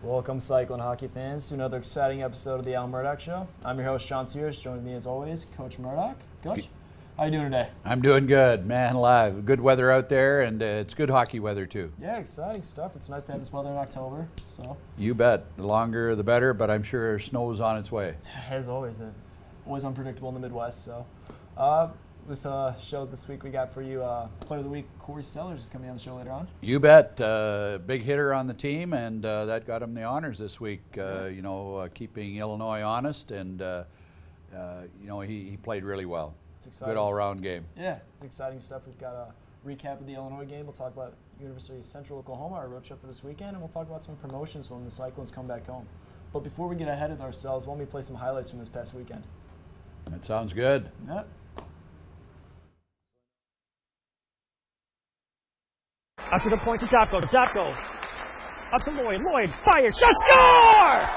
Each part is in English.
Welcome, Cyclone hockey fans, to another exciting episode of the Murdoch Show. I'm your host, John Sears. Joining me, as always, Coach Murdoch. Coach, how you doing today? I'm doing good, man. Alive. Good weather out there, and it's good hockey weather too. Yeah, exciting stuff. It's nice to have this weather in October. So you bet. The longer, the better. But I'm sure snow's on its way. As always, it's always unpredictable in the Midwest. So, this show this week we got for you, Player of the Week, Corey Sellers is coming on the show later on. You bet. Big hitter on the team, and that got him the honors this week. Keeping Illinois honest, and he played really well. It's exciting. Good all-around game. Yeah, it's exciting stuff. We've got a recap of the Illinois game. We'll talk about University of Central Oklahoma, our road trip for this weekend, and we'll talk about some promotions when the Cyclones come back home. But before we get ahead of ourselves, why don't we play some highlights from this past weekend? That sounds good. Yep. After the point to Jocko. Jocko. Up to Lloyd. Lloyd fires. Shot, score!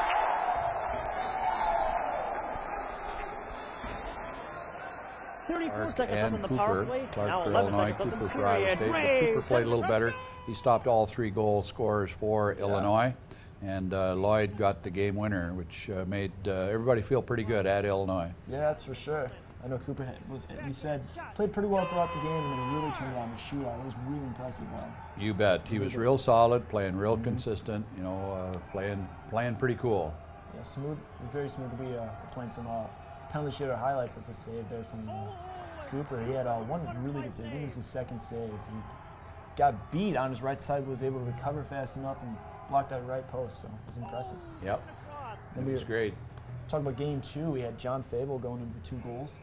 Clark and Cooper. Clark for Illinois, Cooper for Iowa State. But Cooper played a little better. He stopped all three goal scorers for Illinois. And Lloyd got the game winner, which made everybody feel pretty good at Illinois. Yeah, that's for sure. I know Cooper played pretty well throughout the game, and then he really turned it on the shootout. It was really impressive. You bet. He was real solid, playing real consistent. Playing pretty cool. Yeah, smooth. It was very smooth. We were playing some penalty shooter highlights. That's a save there from Cooper. He had one really good save. I think it was his second save. He got beat on his right side, was able to recover fast enough and block that right post. So it was impressive. Yep. It was great. Talking about game two, we had John Fable going in for 2 goals.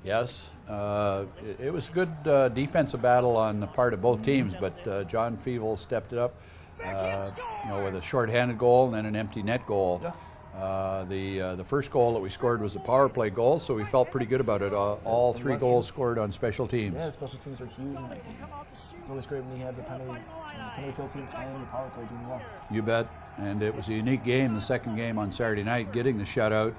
Yes, it was a good defensive battle on the part of both teams, but John Fable stepped it up, with a shorthanded goal and then an empty net goal. Yeah. The first goal that we scored was a power play goal, so we felt pretty good about it. All 3 goals scored on special teams. Yeah, special teams are huge in that game. It's always great when you have the penalty kill team and the power play doing well. You bet. And it was a unique game, the second game on Saturday night, getting the shutout,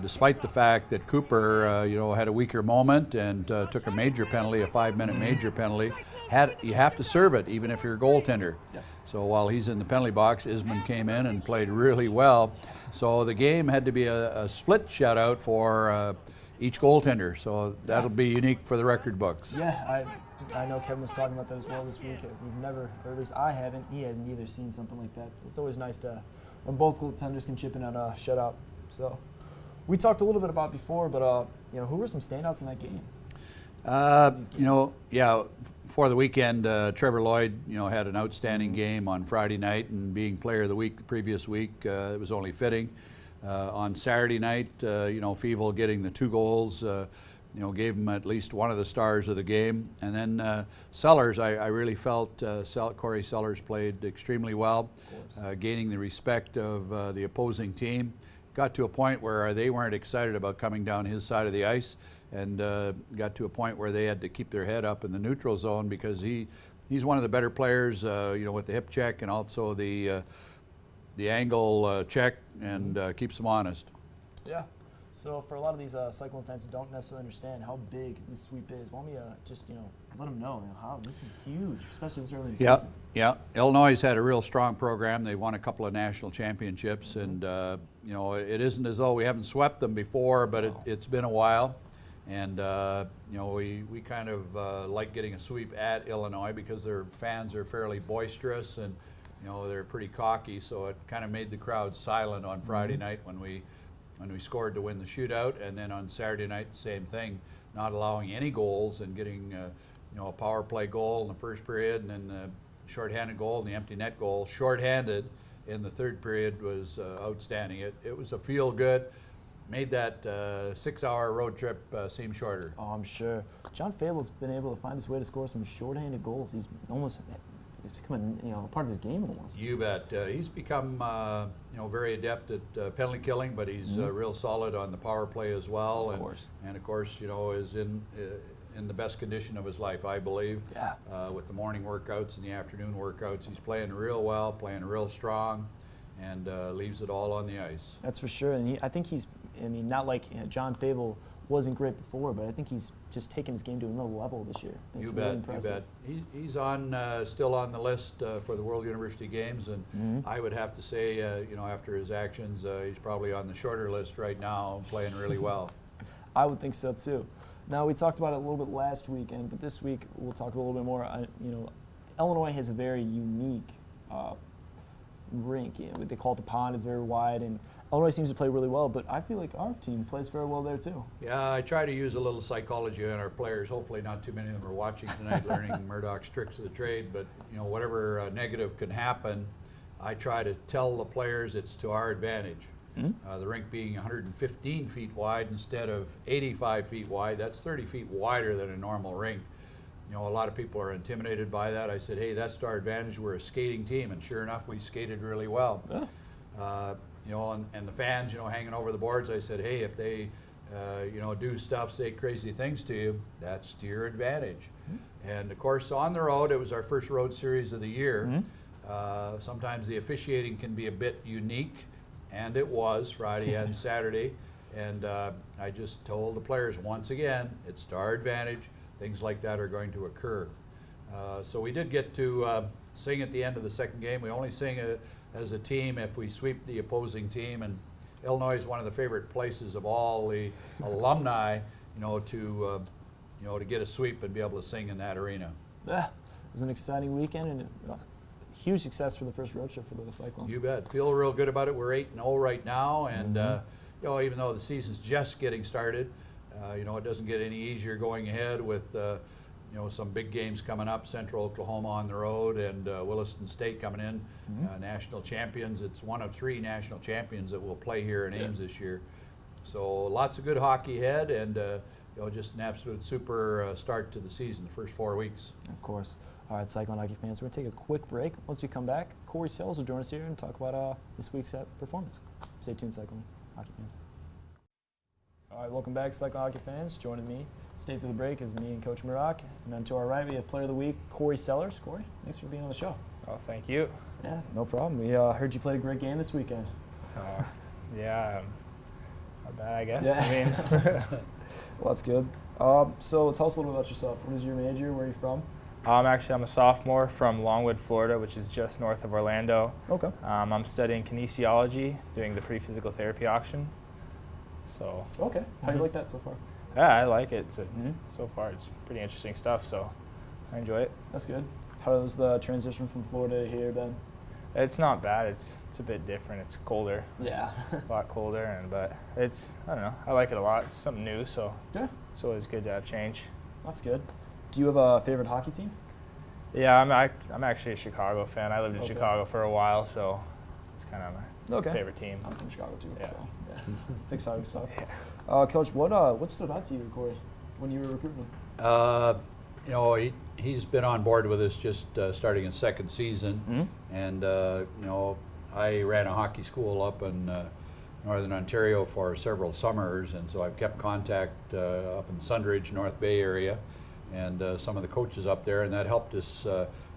despite the fact that Cooper, had a weaker moment and took a major penalty, a 5-minute major penalty. You have to serve it, even if you're a goaltender. Yeah. So while he's in the penalty box, Isman came in and played really well. So the game had to be a split shutout for each goaltender. So that'll be unique for the record books. Yeah, I know Kevin was talking about that as well this week. We've never, or at least I haven't, he hasn't either, seen something like that. So it's always nice when both goaltenders can chip in on a shutout. So we talked a little bit about before, but who were some standouts in that game? For the weekend, Trevor Lloyd, had an outstanding game on Friday night, and being player of the week the previous week, it was only fitting. On Saturday night, Fievel getting the 2 goals, gave him at least one of the stars of the game. And then Sellers, I really felt Corey Sellers played extremely well, gaining the respect of the opposing team. Got to a point where they weren't excited about coming down his side of the ice, and got to a point where they had to keep their head up in the neutral zone because he's one of the better players, with the hip check and also the angle check, and keeps them honest. Yeah. So for a lot of these Cyclone fans that don't necessarily understand how big this sweep is, why don't we just let them know how this is huge, especially this early in the season. Yeah. Illinois has had a real strong program. They've won a couple of national championships, and it isn't as though we haven't swept them before, but it's been a while. And we kind of like getting a sweep at Illinois because their fans are fairly boisterous and they're pretty cocky. So it kind of made the crowd silent on Friday night when we scored to win the shootout, and then on Saturday night the same thing, not allowing any goals and getting a power play goal in the first period, and then the shorthanded goal and the empty net goal. Shorthanded in the third period was outstanding. It was a feel good. Made that 6-hour road trip seem shorter. Oh, I'm sure. John Fable's been able to find his way to score some shorthanded goals. He's become a part of his game almost. You bet. He's become very adept at penalty killing, but he's real solid on the power play as well. Of course. And of course, is in the best condition of his life, I believe. Yeah. With the morning workouts and the afternoon workouts, he's playing real well, playing real strong, and leaves it all on the ice. That's for sure. And I think he's not like John Fable wasn't great before, but I think he's just taken his game to another level this year. And You it's bet, really impressive. you bet. He's on still on the list for the World University Games, and I would have to say, after his actions, he's probably on the shorter list right now, playing really well. I would think so too. Now, we talked about it a little bit last weekend, but this week we'll talk a little bit more. Illinois has a very unique rink. They call it the pond. It's very wide, and Illinois seems to play really well, but I feel like our team plays very well there too. Yeah, I try to use a little psychology on our players. Hopefully not too many of them are watching tonight learning Murdoch's tricks of the trade, but whatever negative can happen, I try to tell the players it's to our advantage. The rink being 115 feet wide instead of 85 feet wide, that's 30 feet wider than a normal rink. A lot of people are intimidated by that. I said, hey, that's to our advantage. We're a skating team, and sure enough, we skated really well. Yeah. And the fans, hanging over the boards, I said, hey, if they, do stuff, say crazy things to you, that's to your advantage. And of course, on the road, it was our first road series of the year. Sometimes the officiating can be a bit unique, and it was Friday and Saturday. And I just told the players once again, it's to our advantage. Things like that are going to occur. So we did get to sing at the end of the second game. We only sing as a team if we sweep the opposing team, and Illinois is one of the favorite places of all the alumni, to get a sweep and be able to sing in that arena. Yeah, it was an exciting weekend and a huge success for the first road trip for the Cyclones. You bet. Feel real good about it. We're 8-0 right now, and even though the season's just getting started, it doesn't get any easier going ahead with some big games coming up. Central Oklahoma on the road, and Williston State coming in, national champions. It's one of 3 national champions that will play here in Ames this year. So lots of good hockey ahead, and just an absolute super start to the season, the first 4 weeks. Of course. All right, Cyclone hockey fans, we're going to take a quick break. Once we come back, Corey Sellers will join us here and talk about this week's performance. Stay tuned, Cyclone hockey fans. All right, welcome back, Cyclone hockey fans. Joining me, stay through the break, is me and Coach Murdoch. And then to our right, we have Player of the Week, Corey Sellers. Corey, thanks for being on the show. Oh, thank you. Yeah, no problem. We heard you played a great game this weekend. Yeah, not bad, I guess. Yeah. I mean, well, that's good. So tell us a little bit about yourself. What is your major? Where are you from? I'm a sophomore from Longwood, Florida, which is just north of Orlando. Okay. I'm studying kinesiology, doing the pre-physical therapy option. So. Okay. How do you like that so far? Yeah, I like it. So far, it's pretty interesting stuff. So, I enjoy it. That's good. How's the transition from Florida to here been? It's not bad. It's a bit different. It's colder. Yeah. A lot colder, but I don't know. I like it a lot. It's something new, so yeah. It's always good to have change. That's good. Do you have a favorite hockey team? Yeah, I'm actually a Chicago fan. I lived in Chicago for a while, so it's kind of my favorite team. I'm from Chicago too, yeah. So yeah, it's exciting stuff. Yeah. Coach, what stood out to you, Corey, when you were recruiting him? He's been on board with us just starting his second season, and I ran a hockey school up in Northern Ontario for several summers, and so I've kept contact up in Sundridge, North Bay area, and some of the coaches up there, and that helped us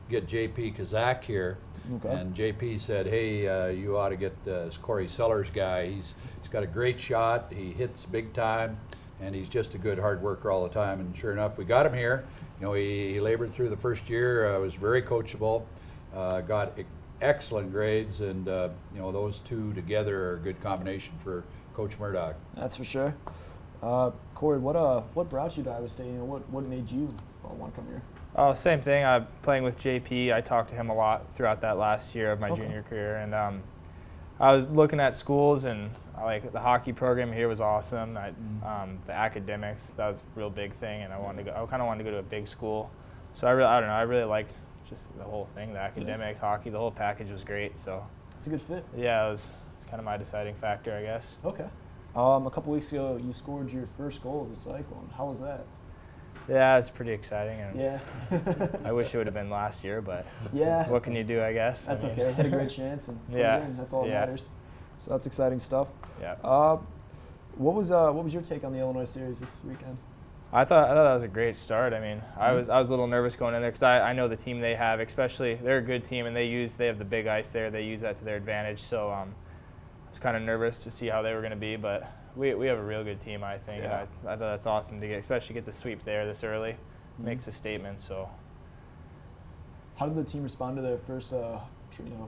get JP Kazak here. Okay. And JP said, hey, you ought to get this Corey Sellers guy. He's got a great shot. He hits big time, and he's just a good hard worker all the time. And sure enough, we got him here. He labored through the first year, was very coachable, got excellent grades, and those two together are a good combination for Coach Murdoch. That's for sure. Corey, what brought you to Iowa State? What made you want to come here? Oh, same thing. Playing with JP, I talked to him a lot throughout that last year of my junior career, and I was looking at schools, and the hockey program here was awesome. The academics, that was a real big thing, and I kind of wanted to go to a big school. So I really liked just the whole thing, the academics, hockey, the whole package was great. So it's a good fit. Yeah, it was kind of my deciding factor, I guess. Okay. A couple weeks ago, you scored your first goal as a Cyclone. How was that? Yeah, it's pretty exciting. And yeah. I wish it would have been last year, but yeah. What can you do, I guess? That's okay. Had a great chance and put it in. That's all that matters. So that's exciting stuff. Yeah. What was your take on the Illinois series this weekend? I thought that was a great start. I mean, I was a little nervous going in there because I know the team they have, especially they're a good team, and they have the big ice there. They use that to their advantage. So I was kind of nervous to see how they were going to be, but we have a real good team, I think. Yeah. And I thought that's awesome to get, especially get the sweep there this early. Makes a statement. So. How did the team respond to their first,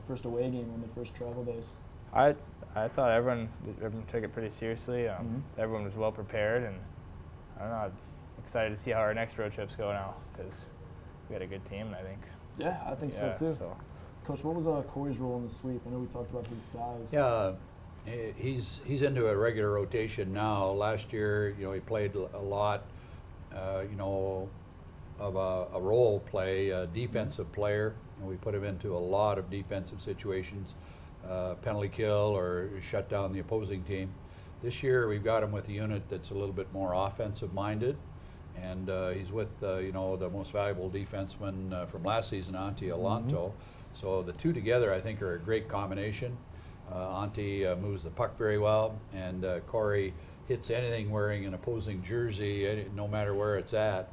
first away game on their first travel days? I thought everyone took it pretty seriously. Everyone was well prepared, and I don't know. I'm excited to see how our next road trips go now because we got a good team, I think. Yeah, I think so too. Coach, what was Corey's role in the sweep? I know we talked about his size. Yeah, he's into a regular rotation now. Last year, he played a lot, of a role play, a defensive player, and we put him into a lot of defensive situations, penalty kill or shut down the opposing team. This year we've got him with a unit that's a little bit more offensive minded, and he's with the most valuable defenseman from last season, Antti Alanto. So the two together I think are a great combination. Antti moves the puck very well, and Corey hits anything wearing an opposing jersey, no matter where it's at.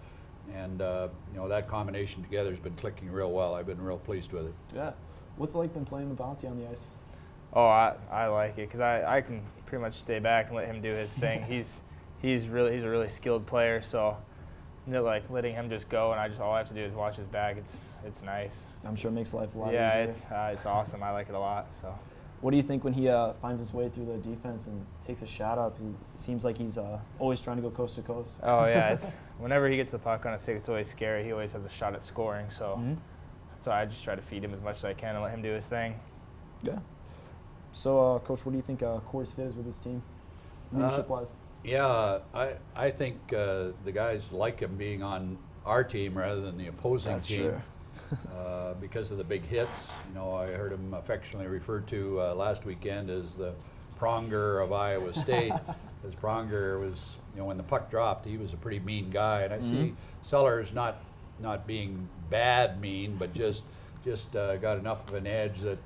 And that combination together has been clicking real well. I've been real pleased with it. Yeah. What's it like been playing with Antti on the ice? Oh, I like it because I can pretty much stay back and let him do his thing. he's a really skilled player, so like letting him just go, and all I have to do is watch his back. It's nice. I'm sure it makes life a lot easier. Yeah, it's awesome. I like it a lot. So. What do you think when he finds his way through the defense and takes a shot up? He seems like he's always trying to go coast to coast. Oh yeah, it's whenever he gets the puck on a stick, it's always scary. He always has a shot at scoring, so I just try to feed him as much as I can and let him do his thing. Yeah. So, Coach, what do you think Corey's fit is with his team, leadership-wise? Yeah, I think the guys like him being on our team rather than the opposing team. Sure. Because of the big hits. I heard him affectionately referred to last weekend as the Pronger of Iowa State. Because Pronger was, when the puck dropped, he was a pretty mean guy. And I see Sellers not being bad mean, but just got enough of an edge that,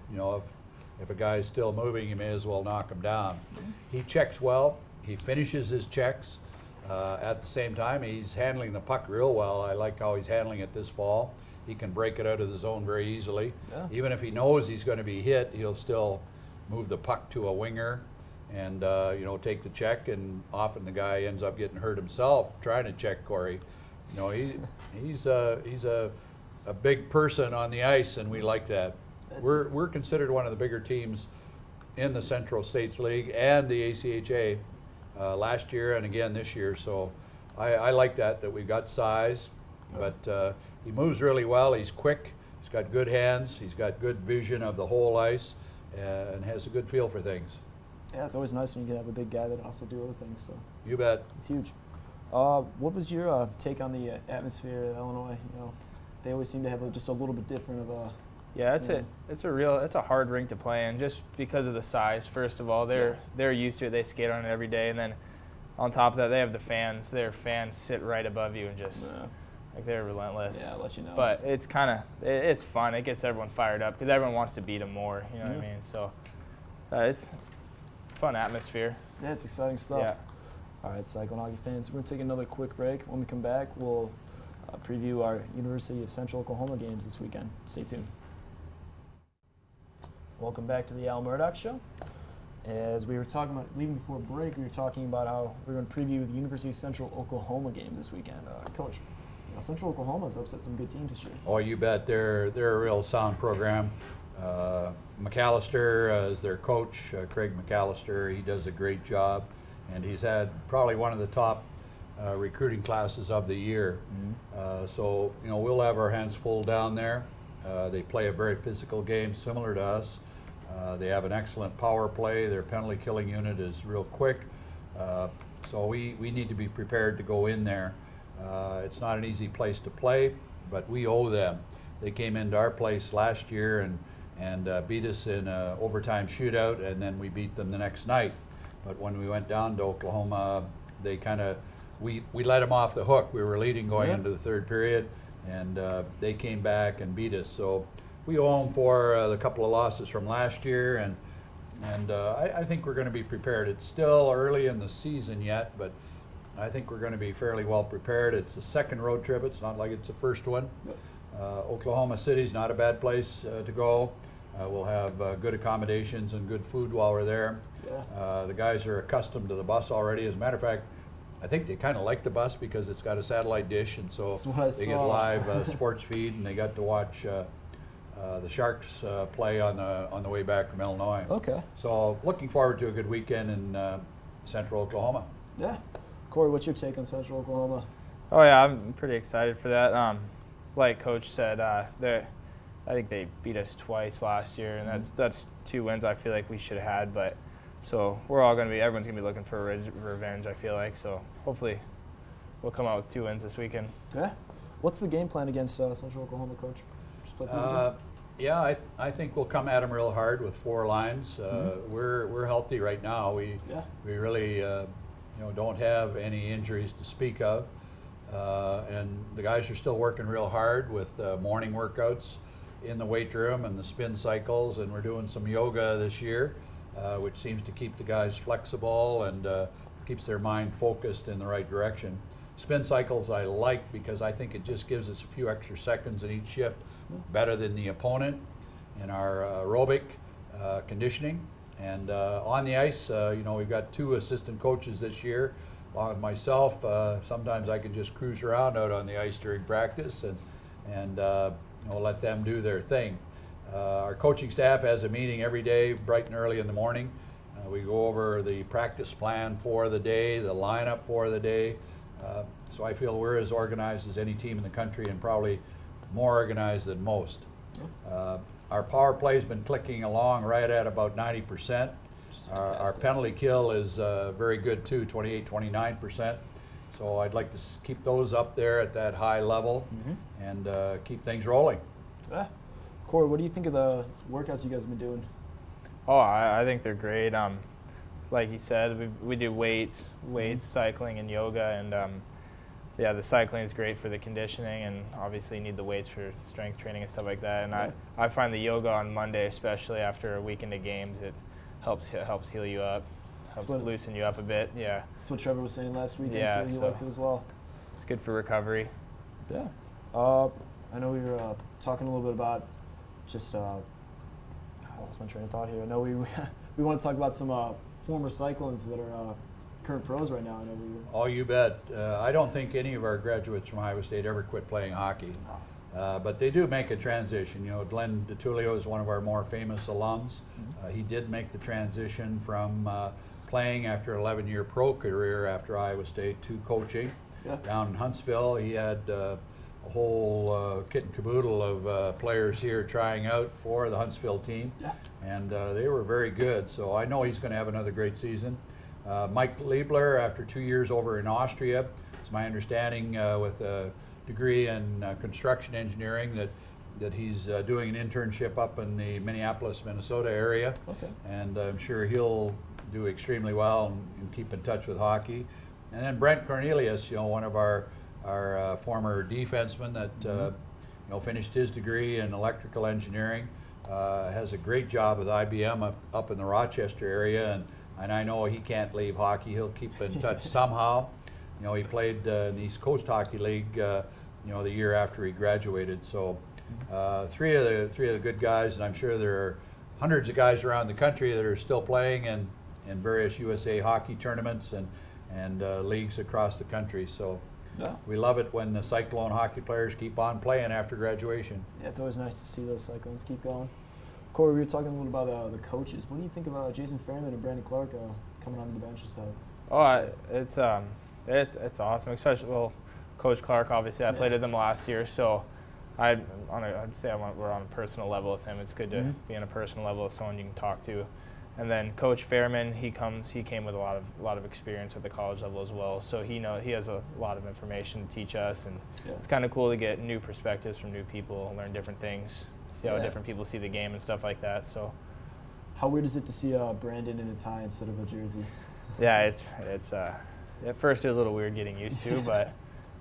if a guy's still moving, you may as well knock him down. He checks well. He finishes his checks. At the same time, he's handling the puck real well. I like how he's handling it this fall. He can break it out of the zone very easily. Yeah. Even if he knows he's going to be hit, he'll still move the puck to a winger and take the check. And often the guy ends up getting hurt himself trying to check Corey. He's a big person on the ice, and we like that. We're considered one of the bigger teams in the Central States League and the ACHA last year and again this year. So I like that we've got size, but he moves really well. He's quick. He's got good hands. He's got good vision of the whole ice, and has a good feel for things. Yeah, it's always nice when you can have a big guy that can also do other things. So you bet. It's huge. What was your take on the atmosphere at Illinois? They always seem to have just a little bit different of a. Yeah, it's a hard rink to play in just because of the size. First of all, they're used to it. They skate on it every day, and then on top of that, they have the fans. Their fans sit right above you and just. Like they're relentless. Yeah, I'll let you know. But it's it's fun. It gets everyone fired up because everyone wants to beat them more. You know what I mean? So it's fun atmosphere. Yeah, it's exciting stuff. Yeah. All right, Cyclone hockey fans, we're going to take another quick break. When we come back, we'll preview our University of Central Oklahoma games this weekend. Stay tuned. Welcome back to the Al Murdoch Show. As we were talking about, leaving before break, we were talking about how we're going to preview the University of Central Oklahoma games this weekend. Coach, Central Oklahoma's upset some good teams this year. Oh, you bet. They're a real sound program. McAllister is their coach, Craig McAllister. He does a great job, and he's had probably one of the top recruiting classes of the year. So we'll have our hands full down there. They play a very physical game, similar to us. They have an excellent power play. Their penalty killing unit is real quick. So we need to be prepared to go in there. It's not an easy place to play, but we owe them. They came into our place last year and beat us in an overtime shootout, and then we beat them the next night. But when we went down to Oklahoma, they we let them off the hook. We were leading going into the third period, and they came back and beat us. So we owe them for the couple of losses from last year, and I think we're going to be prepared. It's still early in the season yet, but I think we're going to be fairly well prepared. It's the second road trip. It's not like it's the first one. Oklahoma City's not a bad place to go. We'll have good accommodations and good food while we're there. Yeah. The guys are accustomed to the bus already. As a matter of fact, I think they kind of like the bus because it's got a satellite dish, and so That's what I they get saw. live sports feed, and they got to watch the Sharks play on the way back from Illinois. Okay. So looking forward to a good weekend in Central Oklahoma. Yeah. Corey, what's your take on Central Oklahoma? Oh yeah, I'm pretty excited for that. Like Coach said, I think they beat us twice last year, and that's 2 wins I feel like we should have had. But so everyone's gonna be looking for revenge. I feel like so. Hopefully, we'll come out with 2 wins this weekend. Yeah. What's the game plan against Central Oklahoma, Coach? Just play physical? Yeah, I think we'll come at them real hard with 4 lines. We're healthy right now. We really don't have any injuries to speak of, and the guys are still working real hard with morning workouts in the weight room and the spin cycles, and we're doing some yoga this year, which seems to keep the guys flexible and keeps their mind focused in the right direction. Spin cycles I like because I think it just gives us a few extra seconds in each shift, better than the opponent in our aerobic conditioning. And on the ice, we've got 2 assistant coaches this year, along with myself. Sometimes I can just cruise around out on the ice during practice and let them do their thing. Our coaching staff has a meeting every day, bright and early in the morning. We go over the practice plan for the day, the lineup for the day. So I feel we're as organized as any team in the country, and probably more organized than most. Our power play's been clicking along right at about 90%. Our penalty kill is very good too, 28-29%. So I'd like to keep those up there at that high level and keep things rolling. Yeah. Corey, what do you think of the workouts you guys have been doing? Oh, I think they're great. Like he said, we do weights, cycling, and yoga, and the cycling is great for the conditioning, and obviously you need the weights for strength training and stuff like that. And I find the yoga on Monday, especially after a weekend of games, it helps heal you up, helps loosen you up a bit. Yeah. That's what Trevor was saying last weekend. Yeah, so he likes it as well. It's good for recovery. Yeah. I know we were talking a little bit about just I lost my train of thought here. I know we want to talk about some former Cyclones that are current pros right now. I know we were. Oh, you bet. I don't think any of our graduates from Iowa State ever quit playing hockey. But they do make a transition. Glenn DeTulio is one of our more famous alums. He did make the transition from playing after an 11-year pro career after Iowa State to coaching. Down in Huntsville. He had a whole kit and caboodle of players here trying out for the Huntsville team. And they were very good. So I know he's going to have another great season. Mike Liebler, after 2 years over in Austria, it's my understanding with a degree in construction engineering that he's doing an internship up in the Minneapolis, Minnesota area. And I'm sure he'll do extremely well and keep in touch with hockey. And then Brent Cornelius, one of our former defensemen that finished his degree in electrical engineering, has a great job with IBM up in the Rochester area, and I know he can't leave hockey. He'll keep in touch somehow. He played in the East Coast Hockey League, the year after he graduated. So three of the good guys, and I'm sure there are hundreds of guys around the country that are still playing in various USA hockey tournaments and leagues across the country. So we love it when the Cyclone hockey players keep on playing after graduation. Yeah, it's always nice to see those Cyclones keep going. Corey, we were talking a little about the coaches. What do you think about Jason Fairman and Brandon Clark coming onto the bench and stuff? Oh, it's awesome. Especially Coach Clark. Obviously, I played with him last year, so I'd say we're on a personal level with him. It's good to be on a personal level with someone you can talk to. And then Coach Fairman, he came with a lot of experience at the college level as well. So he has a lot of information to teach us, and it's kind of cool to get new perspectives from new people, learn different things, see how different people see the game and stuff like that. So, how weird is it to see Brandon in a tie instead of a jersey? Yeah, it's at first it was a little weird getting used to, but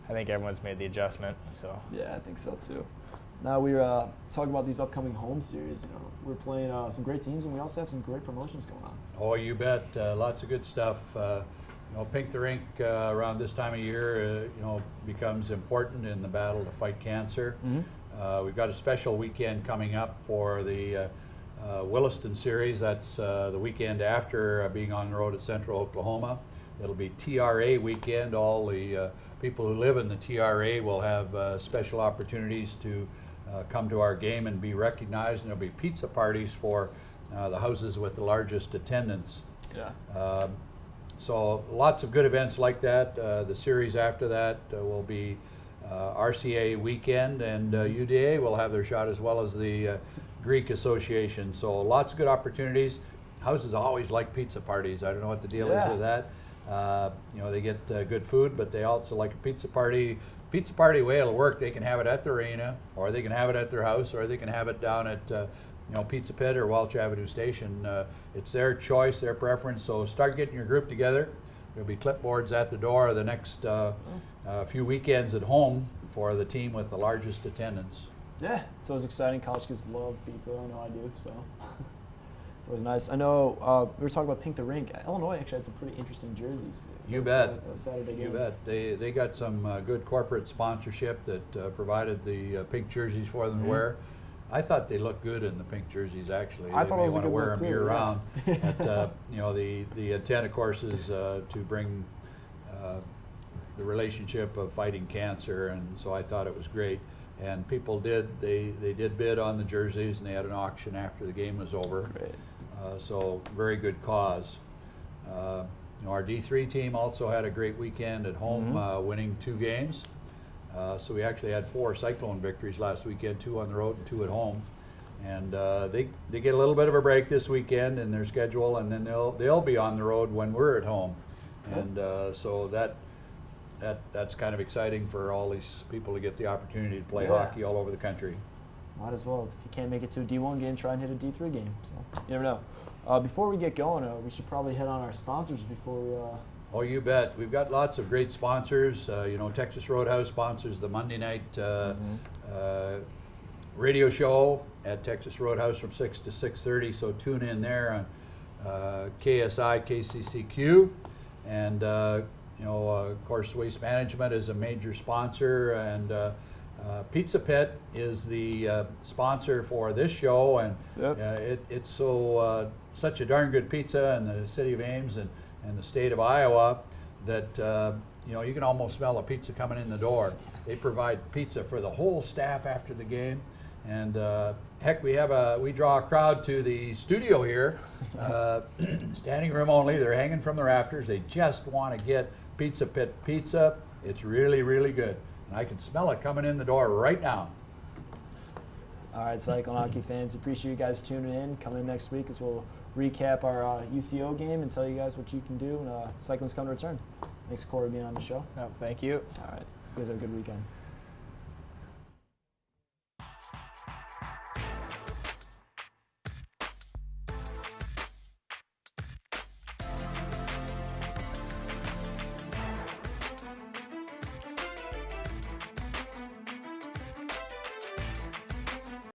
I think everyone's made the adjustment. So yeah, I think so too. Now we're talking about these upcoming home series. We're playing some great teams, and we also have some great promotions going on. Oh, you bet. Lots of good stuff. Pink the Rink around this time of year, becomes important in the battle to fight cancer. We've got a special weekend coming up for the Williston Series. That's the weekend after being on the road at Central Oklahoma. It'll be TRA weekend. All the people who live in the TRA will have special opportunities to come to our game and be recognized. And there'll be pizza parties for the houses with the largest attendance. Yeah. So lots of good events like that. The series after that will be RCA weekend, and UDA will have their shot, as well as the Greek Association. So lots of good opportunities. Houses always like pizza parties. I don't know what the deal is with that. They get good food, but they also like a pizza party. Pizza party way it'll work. They can have it at the arena, or they can have it at their house, or they can have it down at Pizza Pit or Welch Avenue Station. It's their choice, their preference. So start getting your group together. There'll be clipboards at the door the next few weekends at home for the team with the largest attendance. Yeah, it's always exciting. College kids love pizza. I know I do. So it's always nice. I know we were talking about Pink the Rink. Illinois actually had some pretty interesting jerseys. You bet. Saturday game. You bet. They got some good corporate sponsorship that provided the pink jerseys for them to wear. I thought they looked good in the pink jerseys, actually. I thought it was a want to good wear look them too, year round. But, the intent, of course, is to bring the relationship of fighting cancer, and so I thought it was great. And people did bid on the jerseys, and they had an auction after the game was over. Great. So very good cause. Our D3 team also had a great weekend at home, winning 2 games. So we actually had 4 Cyclone victories last weekend, 2 on the road and 2 at home. And they get a little bit of a break this weekend in their schedule, and then they'll be on the road when we're at home. And so that's kind of exciting for all these people to get the opportunity to play hockey all over the country. Might as well. If you can't make it to a D1 game, try and hit a D3 game. So you never know. Before we get going, we should probably hit on our sponsors before we. Oh, you bet. We've got lots of great sponsors. Texas Roadhouse sponsors the Monday night radio show at Texas Roadhouse from 6 to 6:30. So tune in there on KSI, KCCQ. And, of course, Waste Management is a major sponsor. And Pizza Pit is the sponsor for this show. And it's such a darn good pizza in the city of Ames and the state of Iowa that you can almost smell the pizza coming in the door. They provide pizza for the whole staff after the game, and heck, we draw a crowd to the studio here, standing room only. They're hanging from the rafters. They just want to get Pizza Pit pizza. It's really, really good, and I can smell it coming in the door right now. All right, Cyclone hockey fans, appreciate you guys tuning in. Come in next week as we'll recap our UCO game and tell you guys what you can do. And Cyclone's come to return. Thanks, Corey, being on the show. Oh, thank you. All right. You guys have a good weekend.